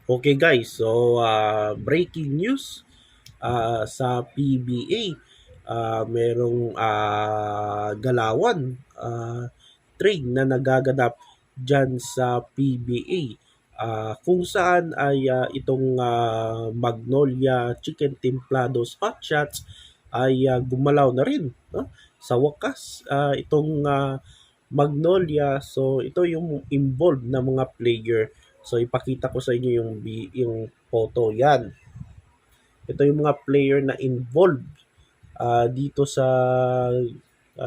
Okay guys, so breaking news sa PBA, merong galawan, trade na nagaganap dyan sa PBA, kung saan ay itong Magnolia Chicken Templados Hot Shots ay gumalaw na rin, no? Sa wakas, itong Magnolia, so ito yung involved na mga player. So ipakita ko sa inyo yung photo yan. Ito yung mga player na involved dito sa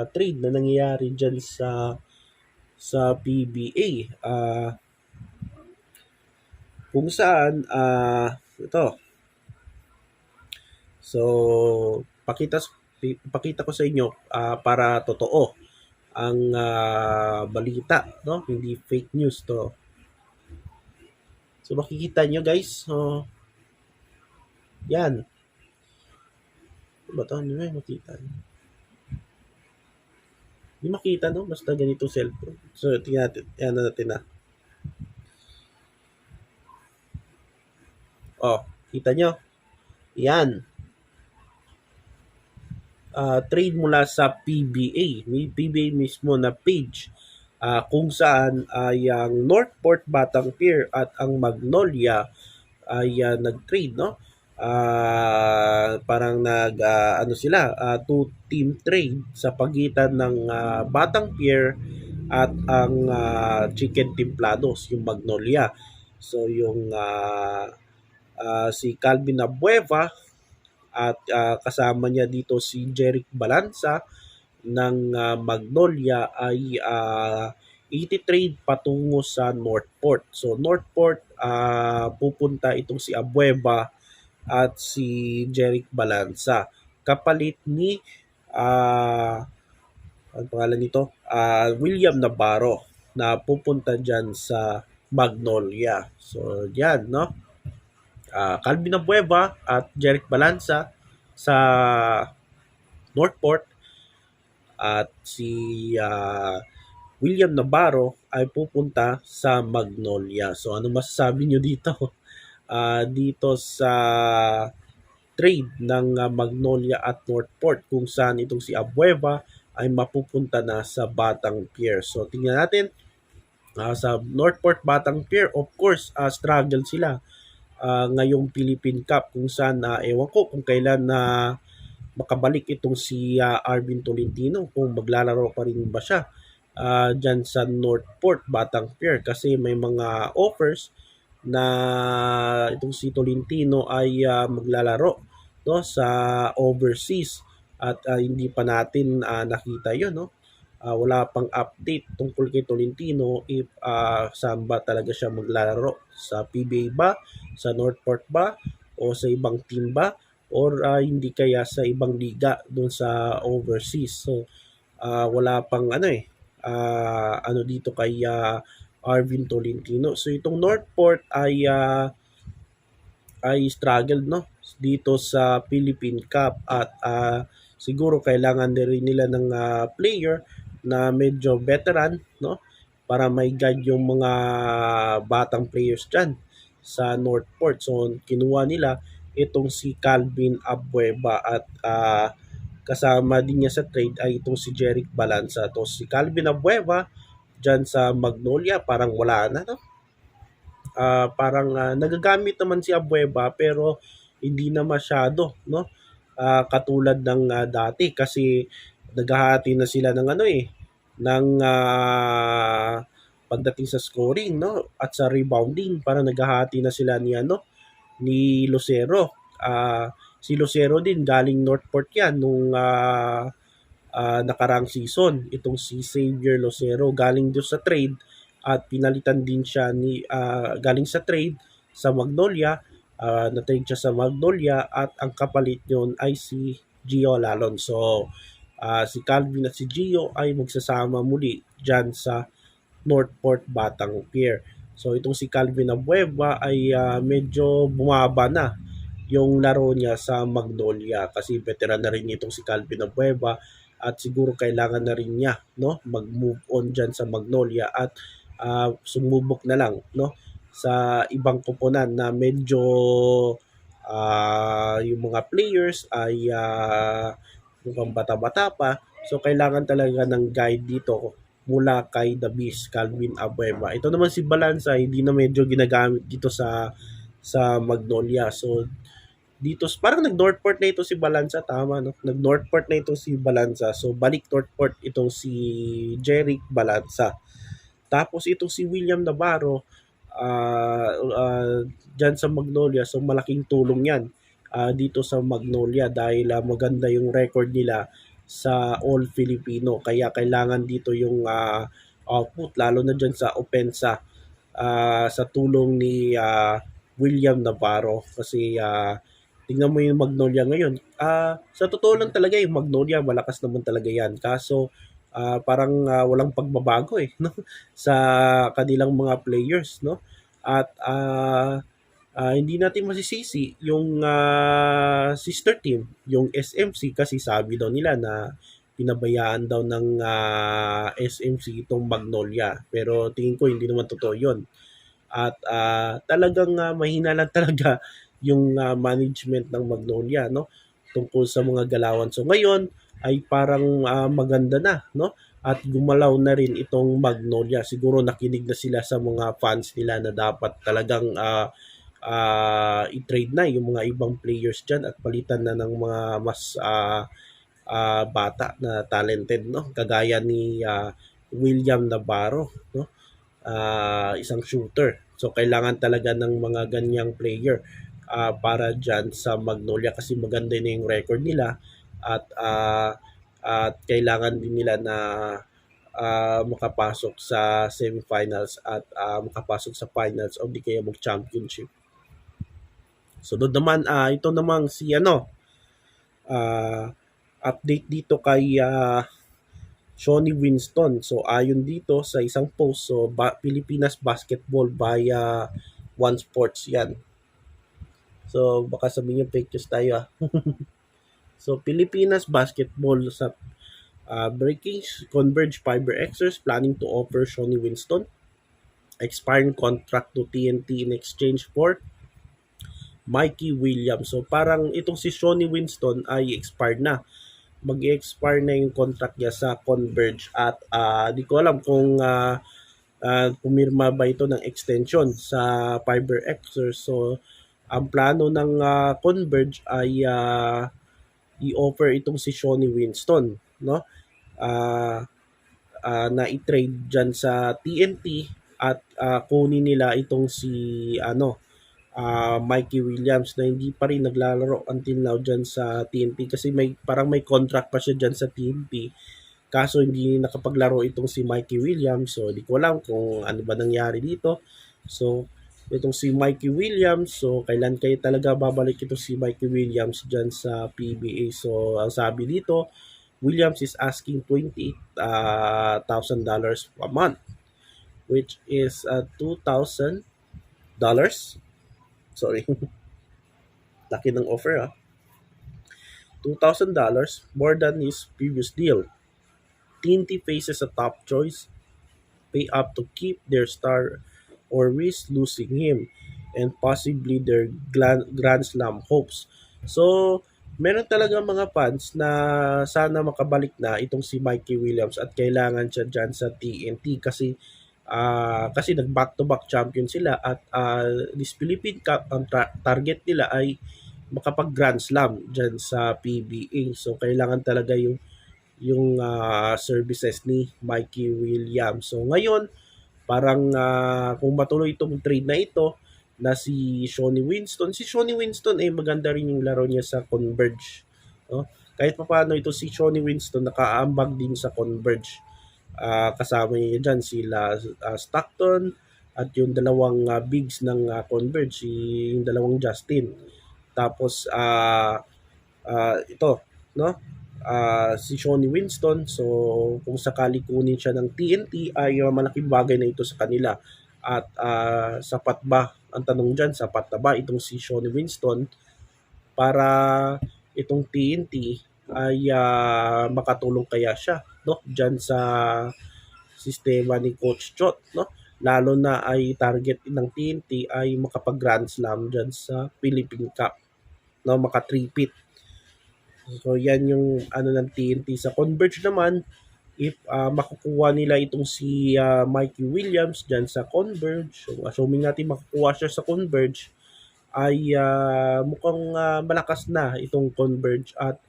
trade na nangyayari diyan sa PBA. Kung saan ito. So pakita ko sa inyo para totoo ang balita, no? Hindi fake news to. So makikita nyo guys, so yan. Ano ba to? Hindi mo makita. Hindi makita, no? Basta ganito cellphone. So tingnan natin. Yan na natin na. Oh, kita nyo? Yan. Trade mula sa PBA. May PBA mismo na page. Kung saan ay ang Northport Batang Pier at ang Magnolia ay nag-trade, no? Parang ano sila, two team trade sa pagitan ng Batang Pier at ang Chicken Templados, yung Magnolia. So yung si Calvin Abueva at kasama niya dito si Jeric Balanza ng Magnolia ay iti-trade patungo sa Northport. So Northport, pupunta itong si Abueva at si Jeric Balanza. Kapalit ni ang pangalan nito? William Navarro na pupunta dyan sa Magnolia. So yan, no? Calvin Abueva at Jeric Balanza sa Northport at si William Navarro ay pupunta sa Magnolia. So ano masasabi nyo dito? Dito sa trade ng Magnolia at Northport kung saan itong si Abueva ay mapupunta na sa Batang Pier. So tingnan natin sa Northport Batang Pier, of course, struggle sila ngayong Philippine Cup kung saan ewan ko kung kailan na makabalik itong si Arvin Tolentino, kung maglalaro pa rin ba siya dyan sa Northport Batang Pier, kasi may mga offers na itong si Tolentino ay maglalaro, no, sa overseas at hindi pa natin nakita yun, no. Wala pang update tungkol kay Tolentino if saan ba talaga siya maglalaro, sa PBA ba, sa Northport ba, o sa ibang team ba, or hindi kaya sa ibang liga doon sa overseas. So wala pang ano dito kay Arvin Tolentino. So itong Northport ay struggled, no, dito sa Philippine Cup at siguro kailangan din rin nila ng player na medyo veteran, no, para may guide yung mga batang players dyan sa Northport. So kinuha nila itong si Calvin Abueva at kasama din niya sa trade ay itong si Jeric Balanza. To si Calvin Abueva dyan sa Magnolia parang wala na, no? Parang nagagamit naman si Abueva pero hindi na masyado, no? Katulad ng dati, kasi naghahati na sila ng ng pagdating sa scoring, no, at sa rebounding, para naghahati na sila ni Lucero. Si Lucero din galing Northport yan nung nakarang season. Itong si Xavier Lucero galing doon sa trade at pinalitan din siya galing sa trade sa Magnolia. Na-trade siya sa Magnolia at ang kapalit yon ay si Gio Lalon. So si Calvin at si Gio ay magsasama muli dyan sa Northport Batang Pier. So itong si Calvin Abueva ay medyo bumaba na yung laro niya sa Magnolia, kasi veteran na rin itong si Calvin Abueva at siguro kailangan na rin niya, no, mag-move on dyan sa Magnolia at sumubok na lang, no, sa ibang koponan na medyo yung mga players ay mukhang bata-bata pa. So kailangan talaga ng guide dito mula kay The Beast, Calvin Abueva. Ito naman si Balanza, hindi na medyo ginagamit dito sa Magnolia. So dito parang nag-Northport na ito si Balanza, tama no? Nag-Northport na ito si Balanza. So balik Northport itong si Jeric Balanza. Tapos itong si William Navarro, dyan sa Magnolia, so malaking tulong yan dito sa Magnolia dahil maganda yung record nila sa All Filipino. Kaya kailangan dito yung output, lalo na dyan sa opensa sa tulong ni William Navarro. Kasi tingnan mo yung Magnolia ngayon. Sa totoo lang talaga yung Magnolia, malakas naman talaga yan. Kaso parang walang pagbabago no? Sa kanilang mga players. No? At hindi natin masisisi yung sister team, yung SMC, kasi sabi daw nila na pinabayaan daw ng SMC itong Magnolia. Pero tingin ko hindi naman totoo yun. At talagang mahina lang talaga yung management ng Magnolia no tungkol sa mga galawan. So ngayon ay parang maganda na no at gumalaw na rin itong Magnolia. Siguro nakinig na sila sa mga fans nila na dapat talagang i-trade na yung mga ibang players dyan at palitan na ng mga mas bata na talented no kagaya ni William Navarro no isang shooter. So kailangan talaga ng mga ganyang player para dyan sa Magnolia kasi maganda na yung record nila at kailangan din nila na makapasok sa semifinals at makapasok sa finals o di kaya mag-championship. So doon naman ito namang si update dito kay Shawnee Winston. So ayon dito sa isang post, so Pilipinas basketball via One Sports yan. So baka sabihin niyo fake news tayo So Pilipinas basketball sa breaking Converge Fiber Xers planning to offer Shawnee Winston expiring contract to TNT in exchange for Mikey Williams. So parang itong si Shawnee Winston ay expired na. Mag-expire na yung contract niya sa Converge at di ko alam kung pumirma ba ito ng extension sa Fiber Xers. So ang plano ng Converge ay i-offer itong si Shawnee Winston no na i-trade dyan sa TNT at kunin nila itong si Mikey Williams na hindi pa rin naglalaro until now dyan sa TNT kasi parang may contract pa siya dyan sa TNT kaso hindi nakapaglaro itong si Mikey Williams. So di ko alam kung ano ba nangyari dito. So itong si Mikey Williams, so kailan kayo talaga babalik ito si Mikey Williams dyan sa PBA. So ang sabi dito, Williams is asking $28,000 a month, which is $2,000. Sorry. Laki ng offer $2,000 more than his previous deal. TNT faces a top choice, pay up to keep their star or risk losing him and possibly their Grand Slam hopes. So, meron talaga mga fans na sana makabalik na itong si Mikey Williams at kailangan siya dyan sa TNT kasi nag back-to-back champion sila at this Philippine Cup ang target nila ay makapag Grand Slam dyan sa PBA. So, kailangan talaga yung services ni Mikey Williams. So, ngayon, parang kung matuloy itong trade na ito na si Shawnee Winston ay maganda rin yung laro niya sa Converge no? Kahit pa paano ito si Shawnee Winston nakaambag din sa Converge kasama niya dyan sila Stockton at yung dalawang bigs ng Converge yung dalawang Justin tapos ito no si Shawnee Winston. So kung sakali kunin siya ng TNT ay malaking bagay na ito sa kanila. At sapat ba? Ang tanong dyan, sapat na ba itong si Shawnee Winston para itong TNT ay makatulong kaya siya no? Dyan sa sistema ni Coach Chot. No? lalo na ay target ng TNT ay makapag Grand Slam dyan sa Philippine Cup, no, maka 3-peat. So yan yung ano ng TNT. Sa Converge naman, if makukuha nila itong si Mikey Williams dyan sa Converge, so assuming natin makukuha siya sa Converge, ay mukhang malakas na itong Converge at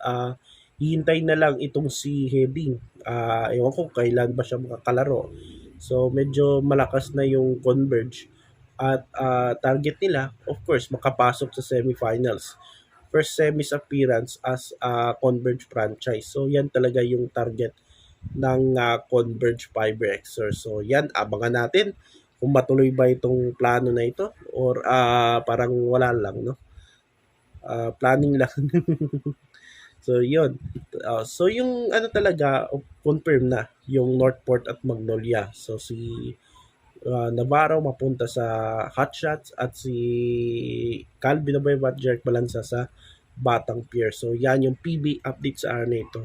hihintay na lang itong si Heading. Ewan ko kailan ba siya makakalaro. So medyo malakas na yung Converge at target nila, of course, makapasok sa semifinals. First semis appearance as a Converge franchise. So yan talaga yung target ng Converge Fiber-Xer. So yan, abangan natin kung matuloy ba itong plano na ito or parang wala lang, no? Planning lang. So yun. So yung ano talaga, confirm na yung Northport at Magnolia. So si Navarro mapunta sa Hotshots at si Calvin Abueva at Jeric Balanza sa Batang Pier. So yan yung PB update sa araw na ito.